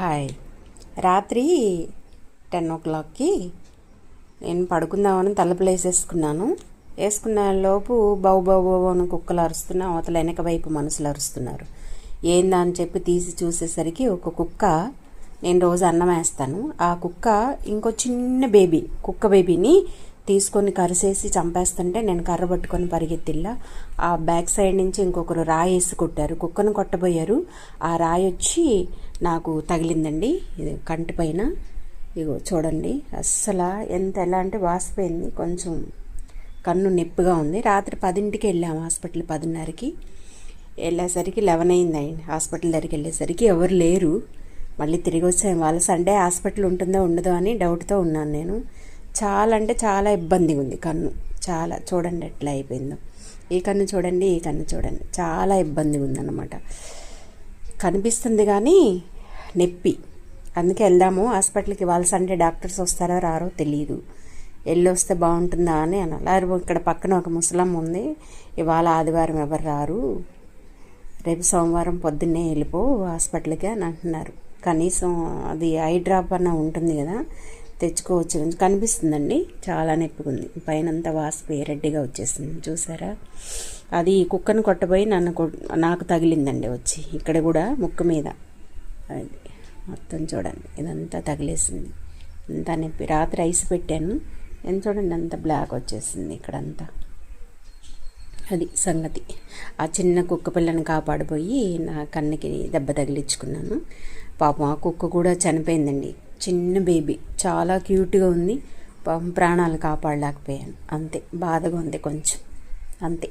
Hi. రాత్రి 10 o'clockకి నేను పడుకుందామని తలుపులు వేసుకున్న లోపు బౌ బౌ బౌ అని కుక్కలు అరుస్తున్నా, అవతల వెనక వైపు మనుషులు అరుస్తున్నారు. ఏందా అని చెప్పి తీసి చూసేసరికి ఒక కుక్క, నేను రోజు అన్నం వేస్తాను, ఆ కుక్క ఇంకో చిన్న కుక్క బేబీని తీసుకొని కరిసేసి చంపేస్తుంటే నేను కర్ర పట్టుకొని పరిగెత్తిల్లా. ఆ బ్యాక్ సైడ్ నుంచి ఇంకొకరు రాయి వేసి కొట్టారు, కుక్కను కొట్టబోయారు. ఆ రాయి వచ్చి నాకు తగిలిందండి, ఇది కంటి పైన. ఇగో చూడండి, అస్సలు ఎలా అంటే వాసిపోయింది, కొంచెం కన్ను నొప్పిగా ఉంది. రాత్రి 10ంటికి వెళ్ళాము హాస్పిటల్, 10:30కి వెళ్ళేసరికి 11 అయింది. హాస్పిటల్ దగ్గరికి వెళ్ళేసరికి ఎవరు లేరు. మళ్ళీ తిరిగి వచ్చాము. వాళ్ళ సండే హాస్పిటల్ ఉంటుందో ఉండదో అని డౌట్తో ఉన్నాను నేను. చాలా అంటే చాలా ఇబ్బందిగా ఉంది కన్ను, చాలా. చూడండి ఎట్లా అయిపోయిందో, ఈ కన్ను చూడండి, ఈ కన్ను చూడండి, చాలా ఇబ్బందిగా ఉందన్నమాట. కనిపిస్తుంది కానీ నొప్పి. అందుకే వెళ్దాము హాస్పిటల్కి. వాళ్ళ సండే డాక్టర్స్ వస్తారో రారో తెలియదు, వస్తే బాగుంటుందా అని అన్నారు. ఇక్కడ పక్కన ఒక ముసలమ్మ ఉంది, ఇవాళ ఆదివారం ఎవరు రారు, రేపు సోమవారం పొద్దున్నే వెళ్ళిపో హాస్పిటల్కి అని అంటున్నారు. కనీసం అది ఐ డ్రాప్ అన్న ఉంటుంది కదా, తెచ్చుకోవచ్చు. కనిపిస్తుందండి, చాలా నొప్పిగా ఉంది. పైన అంతా వాసిపోయి రెడ్డిగా వచ్చేసింది, చూసారా. అది కుక్కను కొట్టబోయి నాకు తగిలిందండి వచ్చి, ఇక్కడ కూడా ముక్కు మీద. అది మొత్తం చూడండి, ఇదంతా తగిలేసింది, అంతా నొప్పి. రాత్రి ఐస్ పెట్టాను, నేను చూడండి అంత బ్లాక్ వచ్చేసింది ఇక్కడంతా. అది సంగతి. ఆ చిన్న కుక్క పిల్లని కాపాడిపోయి నా కన్నుకి దెబ్బ తగిలించుకున్నాను. పాపం ఆ కుక్క కూడా చనిపోయిందండి, చిన్న బేబీ, చాలా క్యూట్గా ఉంది. పాపం ప్రాణాలు కాపాడలేకపోయాను, అంతే. బాధగా ఉంది కొంచెం, అంతే.